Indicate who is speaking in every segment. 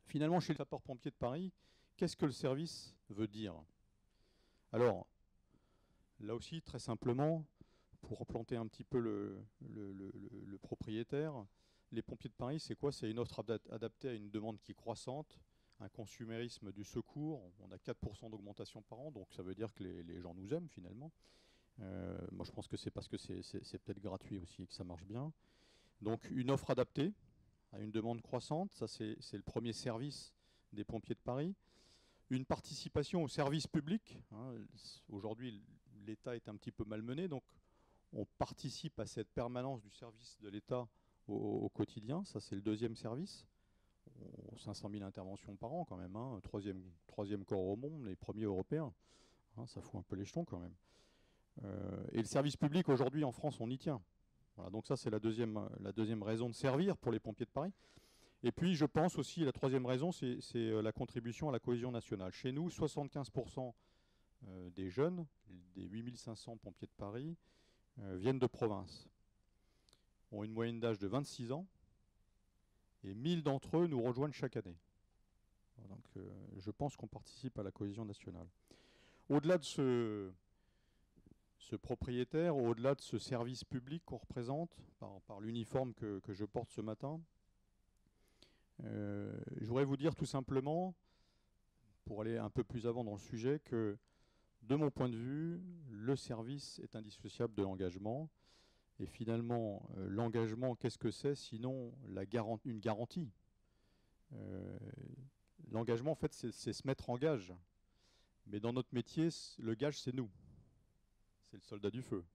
Speaker 1: Finalement, chez les sapeurs-pompiers de Paris, qu'est-ce que le service veut dire? Alors, là aussi, très simplement, pour replanter un petit peu le propriétaire, les pompiers de Paris, c'est quoi? C'est une offre adaptée à une demande qui est croissante, un consumérisme du secours. On a 4% d'augmentation par an, donc ça veut dire que les gens nous aiment finalement. Moi, je pense que c'est parce que c'est peut-être gratuit aussi et que ça marche bien. Donc, une offre adaptée à une demande croissante, ça c'est le premier service des pompiers de Paris. Une participation au service public. Hein. Aujourd'hui, l'État est un petit peu malmené, donc on participe à cette permanence du service de l'État au quotidien. Ça, c'est le deuxième service. 500 000 interventions par an quand même. Hein. Troisième corps au monde, les premiers européens. Hein, ça fout un peu les jetons quand même. Et le service public, aujourd'hui, en France, on y tient. Voilà, donc ça, c'est la deuxième raison de servir pour les pompiers de Paris. Et puis, je pense aussi, la troisième raison, c'est la contribution à la cohésion nationale. Chez nous, 75% des jeunes, des 8500 pompiers de Paris, viennent de province, ont une moyenne d'âge de 26 ans, et 1000 d'entre eux nous rejoignent chaque année. Donc, je pense qu'on participe à la cohésion nationale. Au-delà de ce propriétaire, au-delà de ce service public qu'on représente par l'uniforme que je porte ce matin, je voudrais vous dire tout simplement, pour aller un peu plus avant dans le sujet, que de mon point de vue, le service est indissociable de l'engagement. Et finalement, l'engagement, qu'est-ce que c'est sinon une garantie? L'engagement, en fait, c'est se mettre en gage. Mais dans notre métier, le gage, c'est nous. C'est le soldat du feu.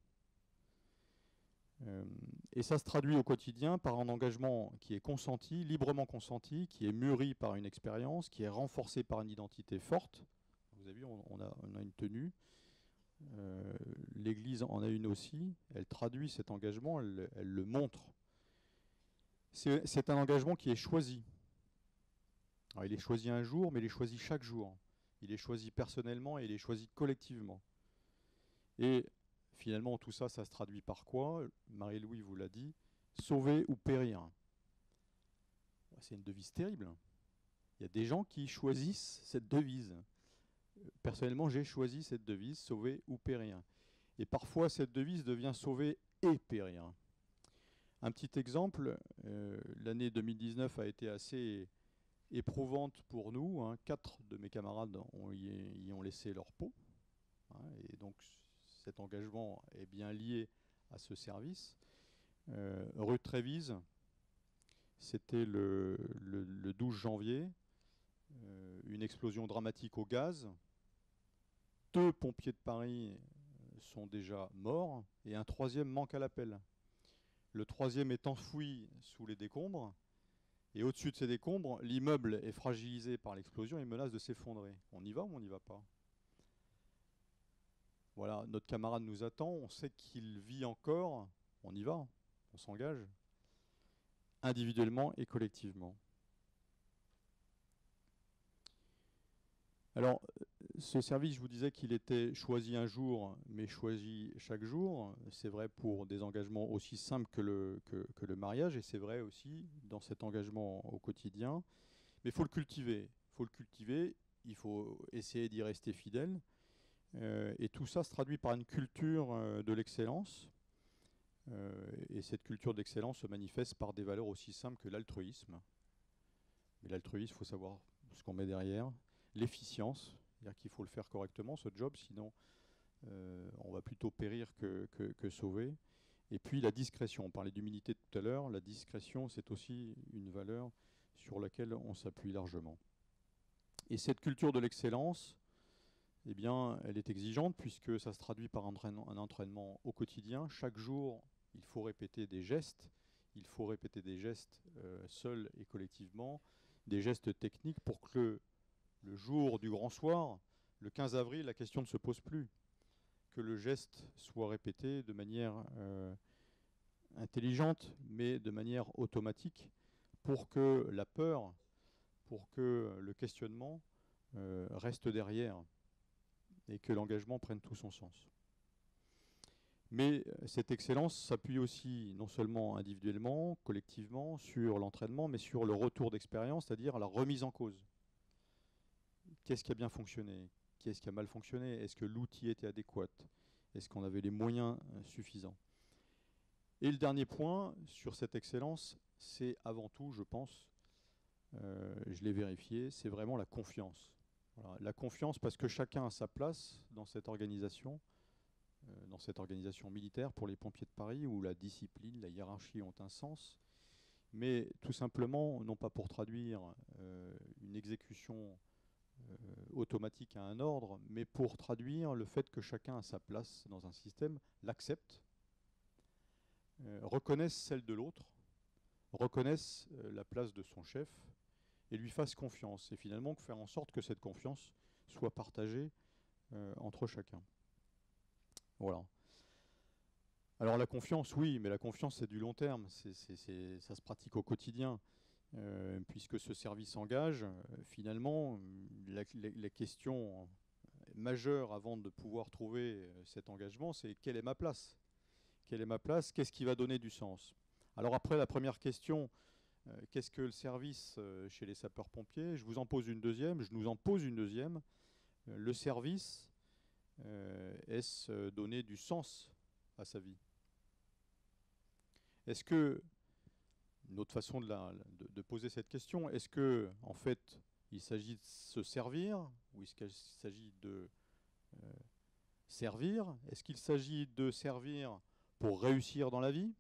Speaker 1: Et ça se traduit au quotidien par un engagement qui est consenti, librement consenti, qui est mûri par une expérience, qui est renforcé par une identité forte. Vous avez vu, on a une tenue. L'Église en a une aussi. Elle traduit cet engagement, elle le montre. C'est un engagement qui est choisi. Alors, il est choisi un jour, mais il est choisi chaque jour. Il est choisi personnellement et il est choisi collectivement. Et finalement, tout ça, ça se traduit par quoi? Marie-Louis vous l'a dit, sauver ou périr. C'est une devise terrible. Il y a des gens qui choisissent cette devise. Personnellement, j'ai choisi cette devise, sauver ou périr. Et parfois, cette devise devient sauver et périr. Un petit exemple, l'année 2019 a été assez éprouvante pour nous. Hein. 4 de mes camarades y ont laissé leur peau. Hein, et donc, cet engagement est bien lié à ce service. Rue de Trévise, c'était le 12 janvier, une explosion dramatique au gaz. 2 pompiers de Paris sont déjà morts et un troisième manque à l'appel. Le troisième est enfoui sous les décombres. Et au-dessus de ces décombres, l'immeuble est fragilisé par l'explosion et menace de s'effondrer. On y va ou on n'y va pas? Voilà, notre camarade nous attend, on sait qu'il vit encore, on y va, on s'engage, individuellement et collectivement. Alors, ce service, je vous disais qu'il était choisi un jour, mais choisi chaque jour. C'est vrai pour des engagements aussi simples que le mariage, et c'est vrai aussi dans cet engagement au quotidien. Mais il faut le cultiver. Il faut le cultiver, il faut essayer d'y rester fidèle. Et tout ça se traduit par une culture de l'excellence. Et cette culture d'excellence se manifeste par des valeurs aussi simples que l'altruisme. Mais l'altruisme, il faut savoir ce qu'on met derrière. L'efficience, c'est-à-dire qu'il faut le faire correctement, ce job, sinon on va plutôt périr que sauver. Et puis la discrétion, on parlait d'humilité tout à l'heure, la discrétion, c'est aussi une valeur sur laquelle on s'appuie largement. Et cette culture de l'excellence, eh bien, elle est exigeante puisque ça se traduit par un entraînement au quotidien. Chaque jour, il faut répéter des gestes. Il faut répéter des gestes seuls et collectivement, des gestes techniques pour que le jour du grand soir, le 15 avril, la question ne se pose plus. Que le geste soit répété de manière intelligente, mais de manière automatique, pour que la peur, pour que le questionnement reste derrière et que l'engagement prenne tout son sens. Mais cette excellence s'appuie aussi non seulement individuellement, collectivement, sur l'entraînement, mais sur le retour d'expérience, c'est-à-dire la remise en cause. Qu'est-ce qui a bien fonctionné? Qu'est-ce qui a mal fonctionné? Est-ce que l'outil était adéquat? Est-ce qu'on avait les moyens suffisants? Et le dernier point sur cette excellence, c'est avant tout, je pense, je l'ai vérifié, c'est vraiment la confiance. Voilà, la confiance parce que chacun a sa place dans cette organisation militaire pour les pompiers de Paris, où la discipline, la hiérarchie ont un sens, mais tout simplement, non pas pour traduire une exécution automatique à un ordre, mais pour traduire le fait que chacun a sa place dans un système, l'accepte, reconnaisse celle de l'autre, reconnaisse la place de son chef et lui fasse confiance. Et finalement, faire en sorte que cette confiance soit partagée entre chacun. Voilà. Alors la confiance, oui, mais la confiance, c'est du long terme. Ça se pratique au quotidien. Puisque ce service engage, finalement, la question majeure avant de pouvoir trouver cet engagement, c'est quelle est ma place? Quelle est ma place? Qu'est-ce qui va donner du sens? Alors après la première question, qu'est-ce que le service chez les sapeurs-pompiers? Je vous en pose une deuxième, je nous en pose une deuxième. Le service, est-ce donner du sens à sa vie? Est-ce que, une autre façon de poser cette question, est-ce que, en fait, il s'agit de se servir ou est-ce qu'il s'agit de servir? Est-ce qu'il s'agit de servir pour réussir dans la vie,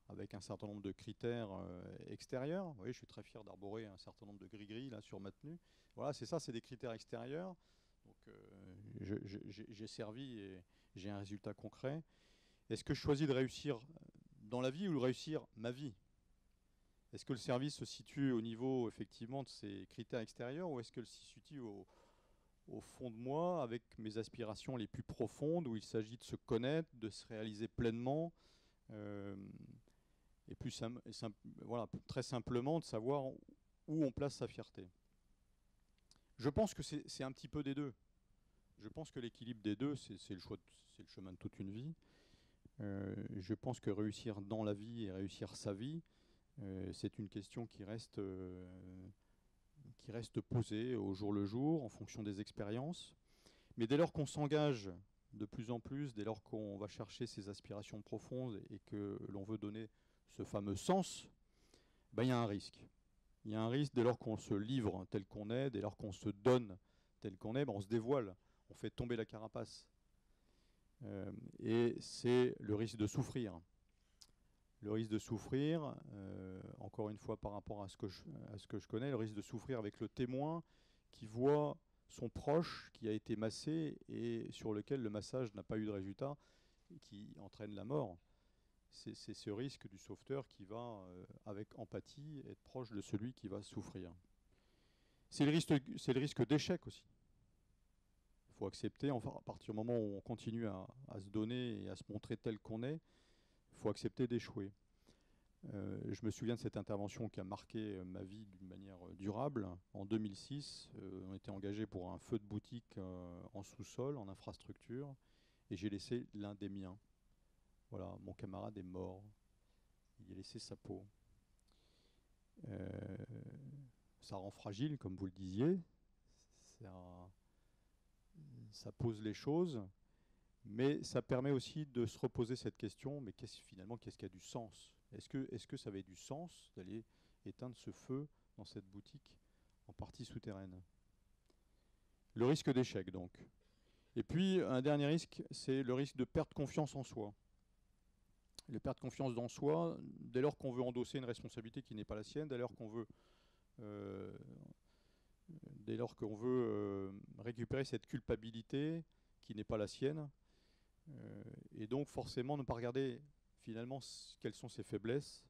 Speaker 1: avec un certain nombre de critères extérieurs? Vous voyez, je suis très fier d'arborer un certain nombre de gris-gris là sur ma tenue. Voilà, c'est ça, c'est des critères extérieurs. Donc, j'ai servi et j'ai un résultat concret. Est-ce que je choisis de réussir dans la vie ou de réussir ma vie? Est-ce que le service se situe au niveau effectivement de ces critères extérieurs ou est-ce qu'elle se situe au fond de moi avec mes aspirations les plus profondes où il s'agit de se connaître, de se réaliser pleinement et plus voilà, très simplement de savoir où on place sa fierté. Je pense que c'est un petit peu des deux. Je pense que l'équilibre des deux, c'est le chemin de toute une vie. Je pense que réussir dans la vie et réussir sa vie, c'est une question qui reste posée au jour le jour, en fonction des expériences. Mais dès lors qu'on s'engage de plus en plus, dès lors qu'on va chercher ses aspirations profondes et que l'on veut donner ce fameux sens, ben, il y a un risque. Il y a un risque dès lors qu'on se livre tel qu'on est, dès lors qu'on se donne tel qu'on est, ben on se dévoile, on fait tomber la carapace. Et c'est le risque de souffrir. Le risque de souffrir, encore une fois par rapport à ce que je connais, le risque de souffrir avec le témoin qui voit son proche qui a été massé et sur lequel le massage n'a pas eu de résultat, qui entraîne la mort. C'est ce risque du sauveteur qui va, avec empathie, être proche de celui qui va souffrir. C'est le risque d'échec aussi. Il faut accepter, enfin, à partir du moment où on continue à se donner et à se montrer tel qu'on est, il faut accepter d'échouer. Je me souviens de cette intervention qui a marqué ma vie d'une manière durable. En 2006, on était engagé pour un feu de boutique en sous-sol, en infrastructure, et j'ai laissé l'un des miens. Voilà, mon camarade est mort. Il a laissé sa peau. Ça rend fragile, comme vous le disiez. Ça pose les choses, mais ça permet aussi de se reposer cette question, mais finalement, qu'est-ce qui a du sens? Est-ce que ça avait du sens d'aller éteindre ce feu dans cette boutique en partie souterraine? Le risque d'échec, donc. Et puis, un dernier risque, c'est le risque de perdre confiance en soi. Le perdre confiance en soi, dès lors qu'on veut endosser une responsabilité qui n'est pas la sienne, dès lors qu'on veut récupérer cette culpabilité qui n'est pas la sienne, et donc forcément ne pas regarder finalement quelles sont ses faiblesses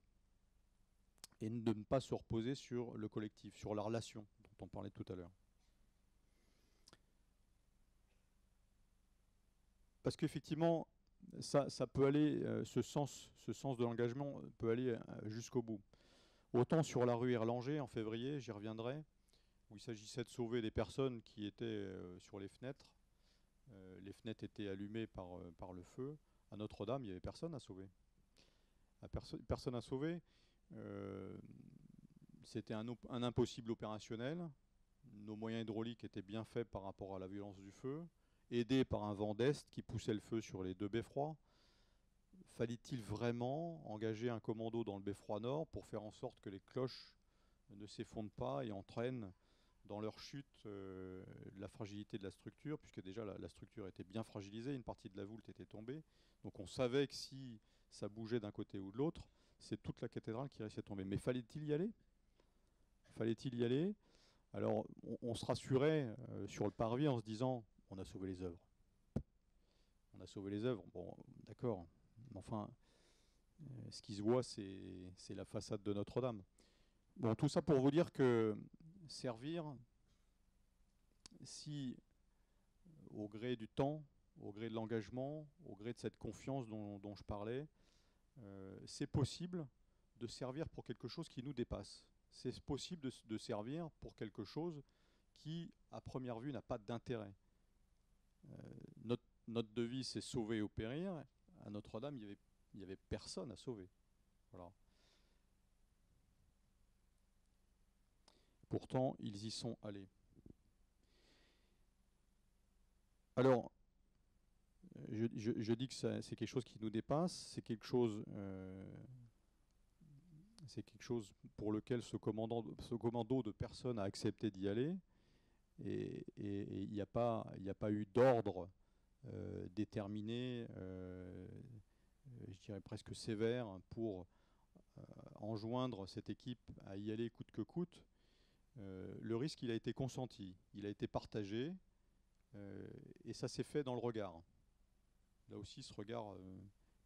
Speaker 1: et de ne pas se reposer sur le collectif, sur la relation dont on parlait tout à l'heure. Parce qu'effectivement, ça peut aller, ce sens de l'engagement peut aller jusqu'au bout. Autant sur la rue Erlanger en février, j'y reviendrai, où il s'agissait de sauver des personnes qui étaient sur les fenêtres. Les fenêtres étaient allumées par le feu. À Notre-Dame, il n'y avait personne à sauver. Personne à sauver. C'était un impossible opérationnel. Nos moyens hydrauliques étaient bien faits par rapport à la violence du feu, aidés par un vent d'est qui poussait le feu sur les deux beffrois. Fallait-il vraiment engager un commando dans le beffroi nord pour faire en sorte que les cloches ne s'effondrent pas et entraînent dans leur chute la fragilité de la structure, puisque déjà la structure était bien fragilisée, une partie de la voûte était tombée. Donc on savait que si ça bougeait d'un côté ou de l'autre, c'est toute la cathédrale qui risquait de tomber. Mais fallait-il y aller? Fallait-il y aller? Alors on se rassurait sur le parvis en se disant on a sauvé les œuvres. On a sauvé les œuvres, bon d'accord, mais enfin ce qui se voit c'est la façade de Notre-Dame. Bon, tout ça pour vous dire que servir, si au gré du temps, au gré de l'engagement, au gré de cette confiance dont je parlais, c'est possible de servir pour quelque chose qui nous dépasse. C'est possible de servir pour quelque chose qui, à première vue, n'a pas d'intérêt. Notre devise, c'est sauver ou périr. À Notre-Dame, il n'y avait personne à sauver. Voilà. Pourtant, ils y sont allés. Alors, je dis que c'est quelque chose qui nous dépasse, c'est quelque chose pour lequel ce commando de personnes a accepté d'y aller. Et il n'y a pas eu d'ordre déterminé, je dirais presque sévère, pour enjoindre cette équipe à y aller coûte que coûte. Le risque, il a été consenti, il a été partagé, et ça s'est fait dans le regard. Là aussi, ce regard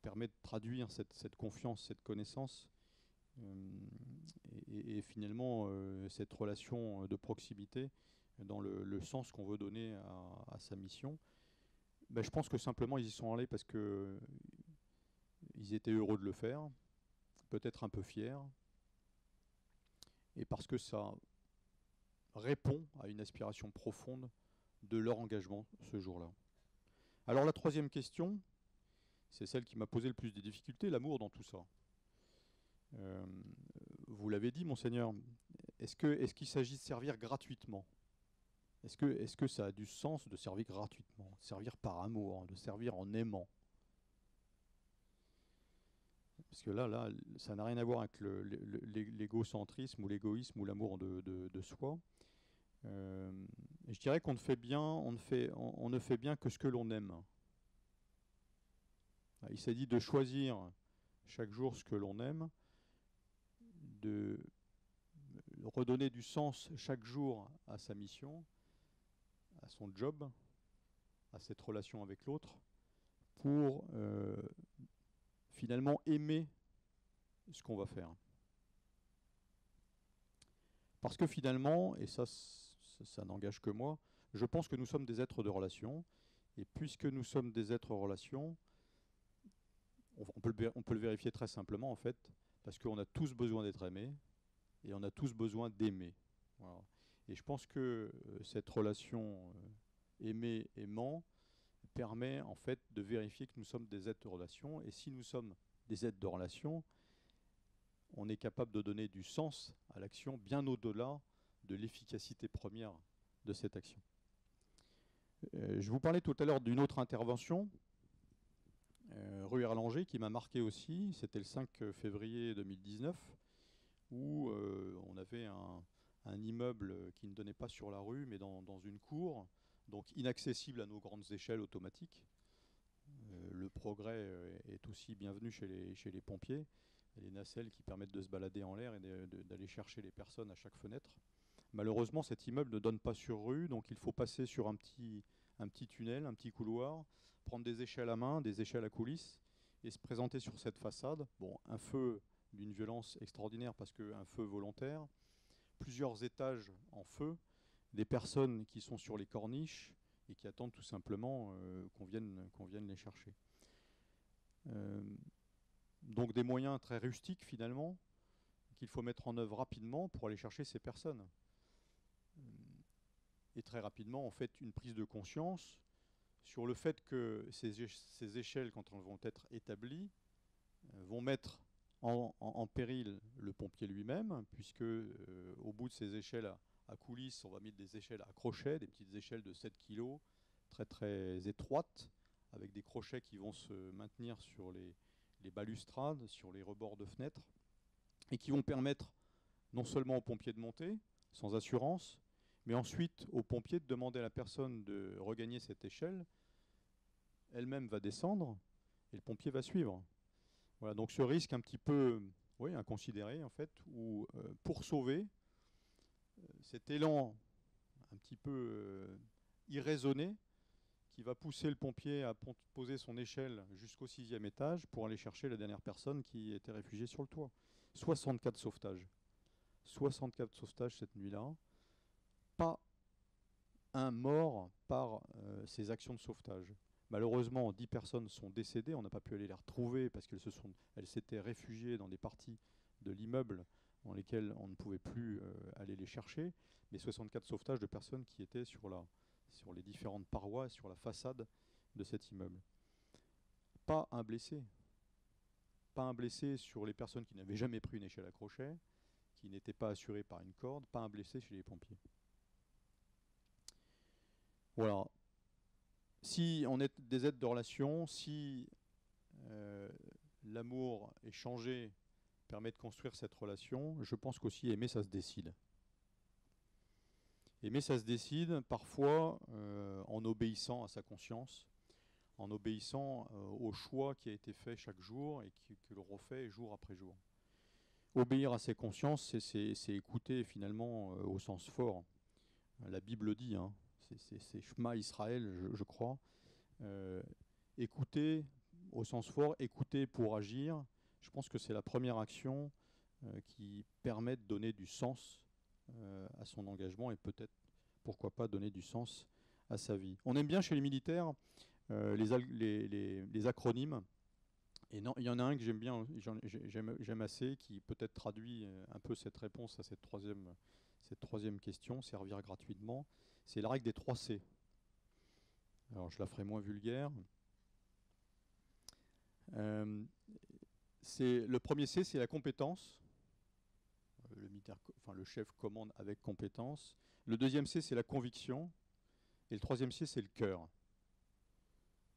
Speaker 1: permet de traduire cette confiance, cette connaissance, et finalement cette relation de proximité dans le sens qu'on veut donner à sa mission. Ben, je pense que simplement ils y sont allés parce que ils étaient heureux de le faire, peut-être un peu fiers, et parce que ça répond à une aspiration profonde de leur engagement ce jour-là. Alors la troisième question, c'est celle qui m'a posé le plus de difficultés, l'amour dans tout ça. Vous l'avez dit, monseigneur, est-ce qu'il s'agit de servir gratuitement? Est-ce que ça a du sens de servir gratuitement, de servir par amour, de servir en aimant? Parce que là, ça n'a rien à voir avec l'égocentrisme ou l'égoïsme ou l'amour de soi. Je dirais qu'on ne fait bien, on ne fait bien que ce que l'on aime. Il s'agit de choisir chaque jour ce que l'on aime, de redonner du sens chaque jour à sa mission, à son job, à cette relation avec l'autre, pour finalement aimer ce qu'on va faire. Parce que finalement, et ça n'engage que moi, je pense que nous sommes des êtres de relation, et puisque nous sommes des êtres de relation, on peut le vérifier très simplement en fait, parce qu'on a tous besoin d'être aimés, et on a tous besoin d'aimer. Voilà. Et je pense que cette relation aimant permet en fait de vérifier que nous sommes des êtres de relation, et si nous sommes des êtres de relation, on est capable de donner du sens à l'action bien au-delà de l'efficacité première de cette action. Je vous parlais tout à l'heure d'une autre intervention, rue Erlanger, qui m'a marqué aussi. C'était le 5 février 2019, où on avait un immeuble qui ne donnait pas sur la rue, mais dans une cour, donc inaccessible à nos grandes échelles automatiques. Le progrès est aussi bienvenu chez les pompiers. Les nacelles qui permettent de se balader en l'air et d'aller chercher les personnes à chaque fenêtre. Malheureusement, cet immeuble ne donne pas sur rue, donc il faut passer sur un petit tunnel, un petit couloir, prendre des échelles à main, des échelles à coulisses, et se présenter sur cette façade. Bon, un feu d'une violence extraordinaire parce qu'un feu volontaire, plusieurs étages en feu, des personnes qui sont sur les corniches et qui attendent tout simplement qu'on vienne les chercher. Donc des moyens très rustiques finalement qu'il faut mettre en œuvre rapidement pour aller chercher ces personnes. Et très rapidement, en fait, une prise de conscience sur le fait que ces échelles, quand elles vont être établies, vont mettre en péril le pompier lui-même, puisque au bout de ces échelles à coulisses, on va mettre des échelles à crochets, des petites échelles de 7 kg, très très étroites, avec des crochets qui vont se maintenir sur les balustrades, sur les rebords de fenêtres, et qui vont permettre non seulement aux pompiers de monter, sans assurance, mais ensuite aux pompiers de demander à la personne de regagner cette échelle. Elle-même va descendre, et le pompier va suivre. Voilà, donc ce risque un petit peu inconsidéré, en fait, où pour sauver, cet élan un petit peu irraisonné qui va pousser le pompier à poser son échelle jusqu'au 6e étage pour aller chercher la dernière personne qui était réfugiée sur le toit. 64 sauvetages. 64 sauvetages cette nuit-là. Pas un mort par ces actions de sauvetage. Malheureusement, 10 personnes sont décédées. On n'a pas pu aller les retrouver parce qu'elles s'étaient réfugiées dans des parties de l'immeuble dans lesquelles on ne pouvait plus aller les chercher. Mais 64 sauvetages de personnes qui étaient sur les différentes parois, sur la façade de cet immeuble. Pas un blessé. Pas un blessé sur les personnes qui n'avaient jamais pris une échelle à crochet, qui n'étaient pas assurées par une corde. Pas un blessé chez les pompiers. Voilà. Si on est des aides de relation, si l'amour échangé permet de construire cette relation, je pense qu'aussi aimer, ça se décide. Aimer, ça se décide parfois en obéissant à sa conscience, en obéissant au choix qui a été fait chaque jour et que l'on refait jour après jour. Obéir à ses consciences, c'est écouter finalement au sens fort. La Bible dit, hein, c'est Shema Israël, je crois. Écouter au sens fort, écouter pour agir, je pense que c'est la première action qui permet de donner du sens à son engagement et peut-être, pourquoi pas, donner du sens à sa vie. On aime bien chez les militaires les acronymes. Et non, il y en a un que j'aime bien, j'aime assez, qui peut-être traduit un peu cette réponse à cette troisième question, servir gratuitement. C'est la règle des 3 C. Alors je la ferai moins vulgaire. Le premier C, c'est la compétence. Le chef commande avec compétence. Le deuxième C, c'est la conviction. Et le troisième C, c'est le cœur.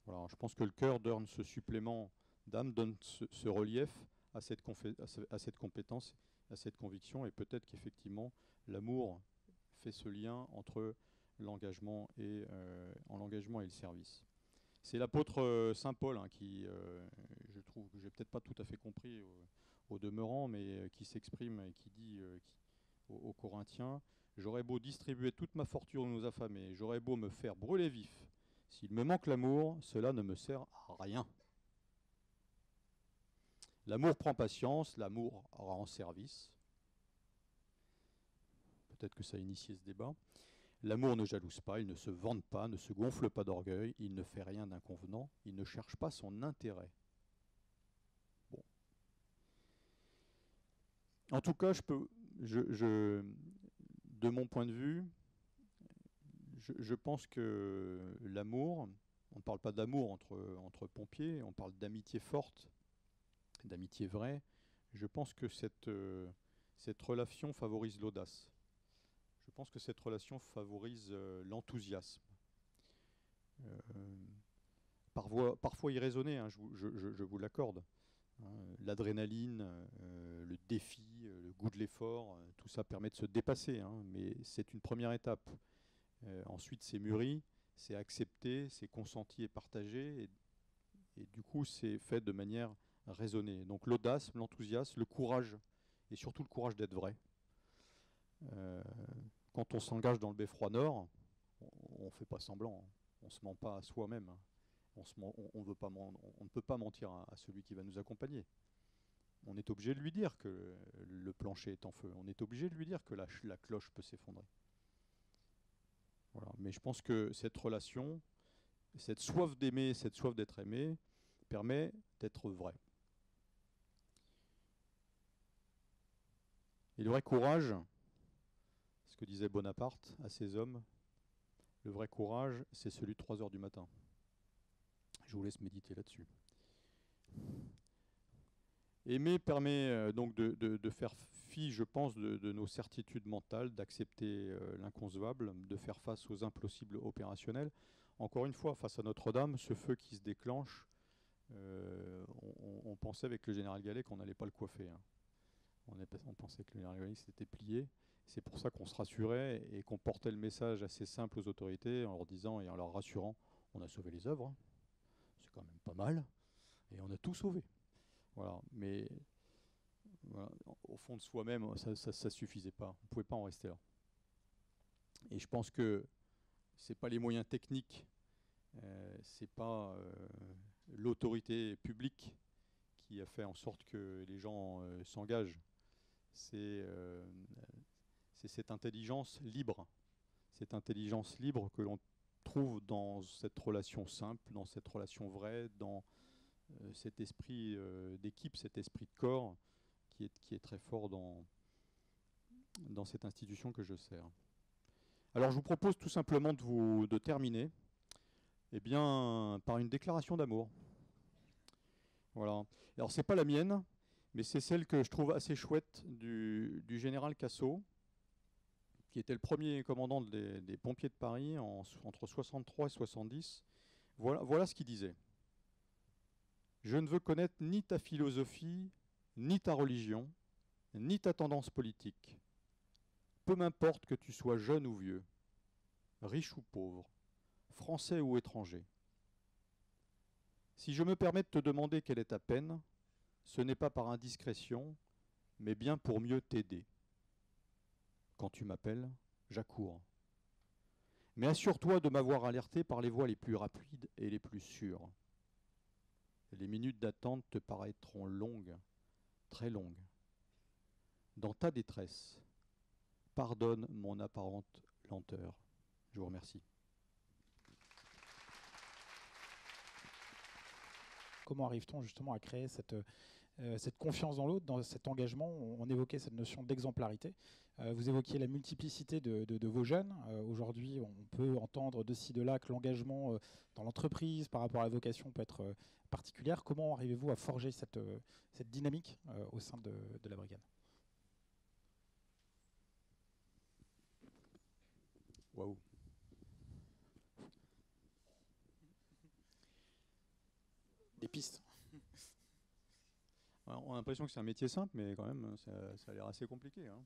Speaker 1: Voilà, je pense que le cœur donne ce supplément d'âme, donne ce relief à cette compétence, à cette conviction. Et peut-être qu'effectivement, l'amour fait ce lien entre l'engagement et le service. C'est l'apôtre Saint Paul qui, je trouve que j'ai peut-être pas tout à fait compris au demeurant, mais qui s'exprime et qui dit aux Corinthiens: j'aurais beau distribuer toute ma fortune aux affamés, j'aurais beau me faire brûler vif, s'il me manque l'amour, cela ne me sert à rien. L'amour prend patience, l'amour rend service. Peut-être que ça a initié ce débat. L'amour ne jalouse pas, il ne se vante pas, ne se gonfle pas d'orgueil, il ne fait rien d'inconvenant, il ne cherche pas son intérêt. Bon. En tout cas, de mon point de vue, je pense que l'amour, on ne parle pas d'amour entre pompiers, on parle d'amitié forte, d'amitié vraie. Je pense que cette relation favorise l'audace. Je pense que cette relation favorise l'enthousiasme. Parfois irraisonné, hein, je vous l'accorde. Hein, l'adrénaline, le défi, le goût de l'effort, tout ça permet de se dépasser, hein, mais c'est une première étape. Ensuite, c'est mûri, c'est accepté, c'est consenti et partagé, et du coup, c'est fait de manière raisonnée. Donc l'audace, l'enthousiasme, le courage, et surtout le courage d'être vrai. Quand on s'engage dans le beffroi nord, on ne fait pas semblant, hein. On ne se ment pas à soi-même. Hein. On ne peut pas mentir à celui qui va nous accompagner. On est obligé de lui dire que le plancher est en feu. On est obligé de lui dire que la cloche peut s'effondrer. Voilà. Mais je pense que cette relation, cette soif d'aimer, cette soif d'être aimé, permet d'être vrai. Et le vrai courage, ce que disait Bonaparte à ses hommes, le vrai courage, c'est celui de 3 heures du matin. Je vous laisse méditer là-dessus. Aimer permet donc de faire fi, je pense, de nos certitudes mentales, d'accepter l'inconcevable, de faire face aux impossibles opérationnels. Encore une fois, face à Notre-Dame, ce feu qui se déclenche, on pensait avec le général Gallet qu'on n'allait pas le coiffer. Hein. On pensait que le général Gallet s'était plié. C'est pour ça qu'on se rassurait et qu'on portait le message assez simple aux autorités en leur disant et en leur rassurant, on a sauvé les œuvres, hein. C'est quand même pas mal, et on a tout sauvé. Voilà, mais voilà, au fond de soi-même, ça suffisait pas. On ne pouvait pas en rester là. Et je pense que c'est pas les moyens techniques, c'est pas l'autorité publique qui a fait en sorte que les gens s'engagent. C'est cette intelligence libre. Cette intelligence libre que l'on trouve dans cette relation simple, dans cette relation vraie, dans cet esprit d'équipe, cet esprit de corps qui est très fort dans cette institution que je sers. Alors je vous propose tout simplement de terminer par une déclaration d'amour. Voilà. Alors c'est pas la mienne, mais c'est celle que je trouve assez chouette du général Cassot, qui était le premier commandant des pompiers de Paris entre 63 et 70. Voilà ce qu'il disait. Je ne veux connaître ni ta philosophie, ni ta religion, ni ta tendance politique. Peu m'importe que tu sois jeune ou vieux, riche ou pauvre, français ou étranger. Si je me permets de te demander quelle est ta peine, ce n'est pas par indiscrétion, mais bien pour mieux t'aider. Quand tu m'appelles, j'accours. Mais assure-toi de m'avoir alerté par les voies les plus rapides et les plus sûres. Les minutes d'attente te paraîtront longues, très longues. Dans ta détresse, pardonne mon apparente lenteur. Je vous remercie.
Speaker 2: Comment arrive-t-on justement à créer cette confiance dans l'autre, dans cet engagement? On évoquait cette notion d'exemplarité. Vous évoquiez la multiplicité de vos jeunes. Aujourd'hui, on peut entendre de ci, de là que l'engagement dans l'entreprise par rapport à la vocation peut être particulière. Comment arrivez-vous à forger cette dynamique au sein de la brigade?
Speaker 1: Waouh.
Speaker 2: Des pistes.
Speaker 1: Alors, on a l'impression que c'est un métier simple, mais quand même, ça a l'air assez compliqué. Hein.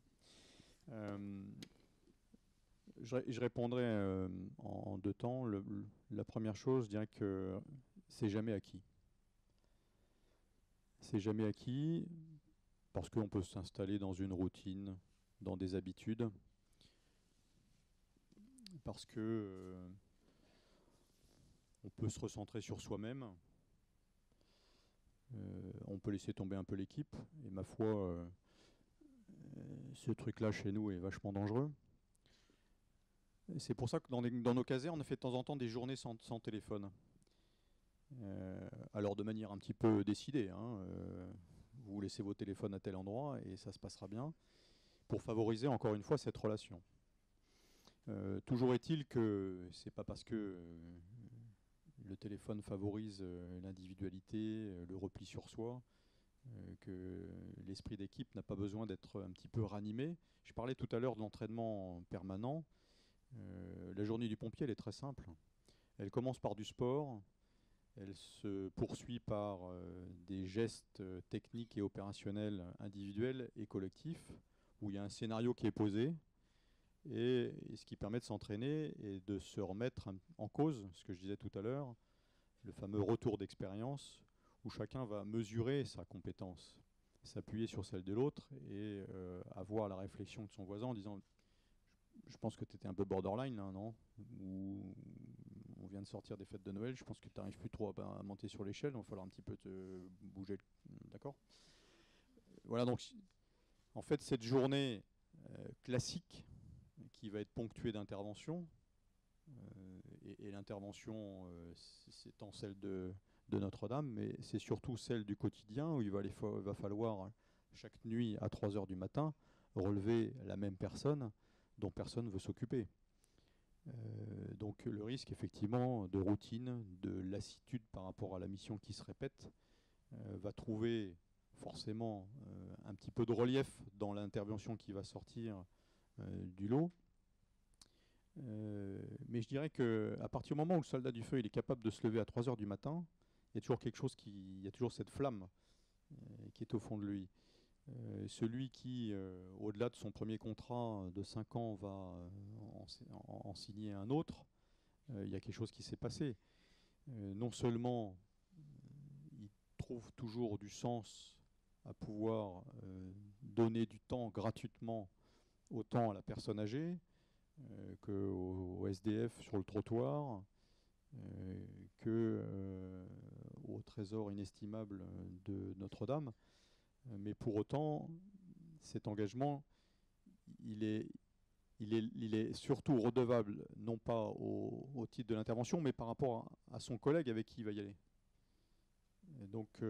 Speaker 1: Je répondrai en deux temps. La première chose, je dirais que c'est jamais acquis. C'est jamais acquis parce qu'on peut s'installer dans une routine, dans des habitudes, parce que on peut se recentrer sur soi-même. On peut laisser tomber un peu l'équipe. Et ma foi, ce truc-là chez nous est vachement dangereux. C'est pour ça que dans nos casernes, on fait de temps en temps des journées sans téléphone. Alors de manière un petit peu décidée. Hein, vous laissez vos téléphones à tel endroit et ça se passera bien. Pour favoriser encore une fois cette relation. Toujours est-il que c'est pas parce que le téléphone favorise l'individualité, le repli sur soi, que l'esprit d'équipe n'a pas besoin d'être un petit peu ranimé. Je parlais tout à l'heure de l'entraînement permanent. La journée du pompier, elle est très simple. Elle commence par du sport, elle se poursuit par des gestes techniques et opérationnels individuels et collectifs, où il y a un scénario qui est posé, et ce qui permet de s'entraîner et de se remettre en cause, ce que je disais tout à l'heure, le fameux retour d'expérience, où chacun va mesurer sa compétence, s'appuyer sur celle de l'autre et avoir la réflexion de son voisin en disant je pense que tu étais un peu borderline là, non? Ou on vient de sortir des fêtes de Noël, je pense que tu n'arrives plus trop à monter sur l'échelle, il va falloir un petit peu te bouger. D'accord? Voilà, donc en fait cette journée classique qui va être ponctuée d'interventions, et l'intervention c'est en celle de Notre-Dame, mais c'est surtout celle du quotidien où il va falloir chaque nuit à 3 h du matin relever la même personne dont personne ne veut s'occuper. Donc le risque effectivement de routine, de lassitude par rapport à la mission qui se répète, va trouver forcément un petit peu de relief dans l'intervention qui va sortir du lot. Mais je dirais qu'à partir du moment où le soldat du feu il est capable de se lever à 3 heures du matin, il y a toujours quelque chose il y a toujours cette flamme qui est au fond de lui. Celui qui, au-delà de son premier contrat de 5 ans, va en signer un autre, il y a quelque chose qui s'est passé. Non seulement il trouve toujours du sens à pouvoir donner du temps gratuitement autant à la personne âgée qu'au SDF sur le trottoir, qu'au trésor inestimable de Notre-Dame. Mais pour autant, cet engagement, il est surtout redevable, non pas au titre de l'intervention, mais par rapport à son collègue avec qui il va y aller. Et donc,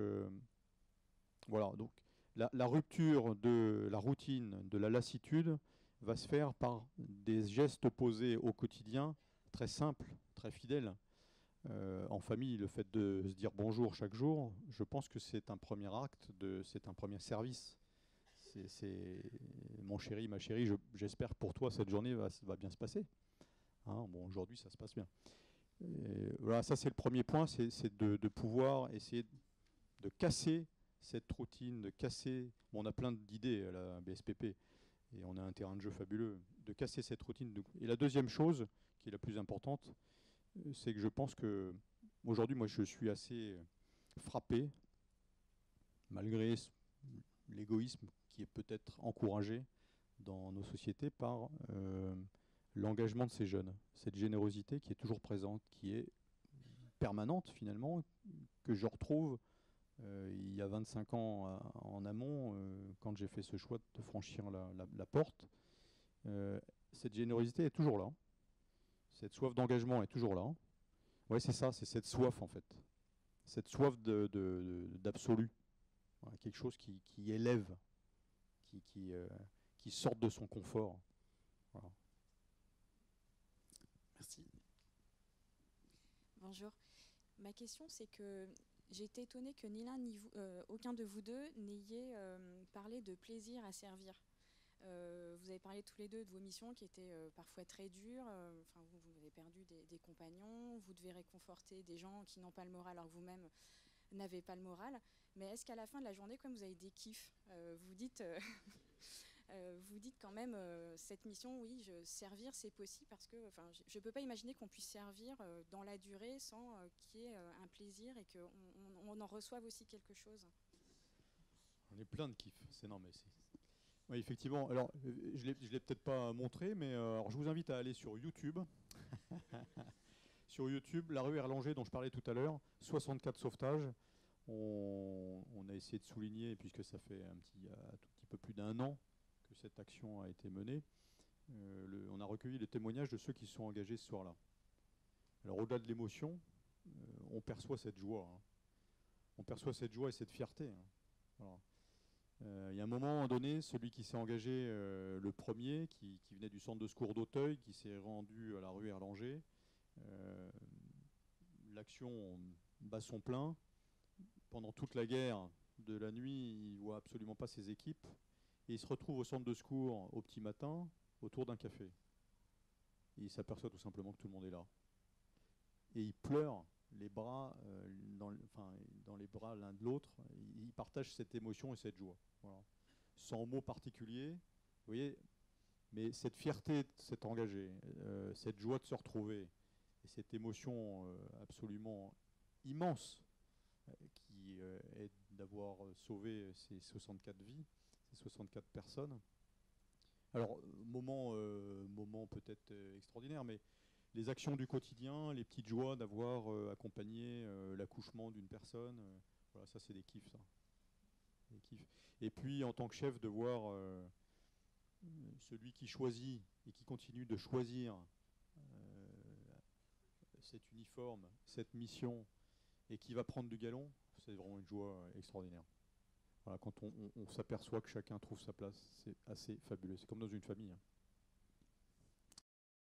Speaker 1: voilà. Donc, la rupture de la routine, de la lassitude, va se faire par des gestes posés au quotidien, très simples, très fidèles. En famille, le fait de se dire bonjour chaque jour, je pense que c'est un premier acte, c'est un premier service. C'est mon chéri, ma chérie, j'espère pour toi cette journée va bien se passer. Hein, bon, aujourd'hui, ça se passe bien. Et voilà, ça c'est le premier point, c'est de pouvoir essayer de casser cette routine, de casser. Bon, on a plein d'idées à la BSPP et on a un terrain de jeu fabuleux, de casser cette routine. Et la deuxième chose, qui est la plus importante, c'est que je pense que aujourd'hui, moi, je suis assez frappé, malgré l'égoïsme qui est peut-être encouragé dans nos sociétés par l'engagement de ces jeunes, cette générosité qui est toujours présente, qui est permanente finalement, que je retrouve il y a 25 ans en amont, quand j'ai fait ce choix de franchir la porte. Cette générosité est toujours là, cette soif d'engagement est toujours là. Ouais, c'est ça, c'est cette soif en fait, cette soif d'absolu, voilà, quelque chose qui élève, qui sort de son confort. Voilà.
Speaker 3: Merci. Bonjour. Ma question, c'est que j'ai été étonnée que ni l'un ni aucun de vous deux n'ayez parlé de plaisir à servir. Vous avez parlé tous les deux de vos missions qui étaient parfois très dures. Vous avez perdu des compagnons, vous devez réconforter des gens qui n'ont pas le moral alors que vous-même n'avez pas le moral. Mais est-ce qu'à la fin de la journée, comme vous avez des kiffs, vous dites quand même, cette mission, oui, servir, c'est possible parce que je ne peux pas imaginer qu'on puisse servir dans la durée sans qu'il y ait un plaisir et qu'on en reçoive aussi quelque chose.
Speaker 1: On est plein de kiffs, c'est non mais c'est... Oui, effectivement. Alors, je ne l'ai peut-être pas montré, mais alors, je vous invite à aller sur YouTube. Sur YouTube, la rue Erlanger dont je parlais tout à l'heure, 64 sauvetages. On a essayé de souligner, puisque ça fait un tout petit peu plus d'1 an que cette action a été menée, on a recueilli les témoignages de ceux qui se sont engagés ce soir-là. Alors au-delà de l'émotion, on perçoit cette joie. Hein. On perçoit cette joie et cette fierté. Hein. Voilà. Il y a un moment donné, celui qui s'est engagé le premier, qui venait du centre de secours d'Auteuil, qui s'est rendu à la rue Erlanger, l'action bat son plein. Pendant toute la guerre de la nuit, il ne voit absolument pas ses équipes. Et il se retrouve au centre de secours au petit matin, autour d'un café. Et il s'aperçoit tout simplement que tout le monde est là. Et il pleure, les bras dans les bras l'un de l'autre. Il partage cette émotion et cette joie. Voilà. Sans mots particuliers, vous voyez, mais cette fierté de s'être engagé, cette joie de se retrouver, et cette émotion absolument immense qui est d'avoir sauvé ces 64 vies, ces 64 personnes. Alors, moment peut-être extraordinaire, mais les actions du quotidien, les petites joies d'avoir accompagné l'accouchement d'une personne, voilà, ça c'est des kiffs, ça. Des kiffs. Et puis, en tant que chef, de voir celui qui choisit et qui continue de choisir cet uniforme, cette mission, et qui va prendre du galon, c'est vraiment une joie extraordinaire. Voilà, quand on s'aperçoit que chacun trouve sa place, c'est assez fabuleux. C'est comme dans une famille. Hein.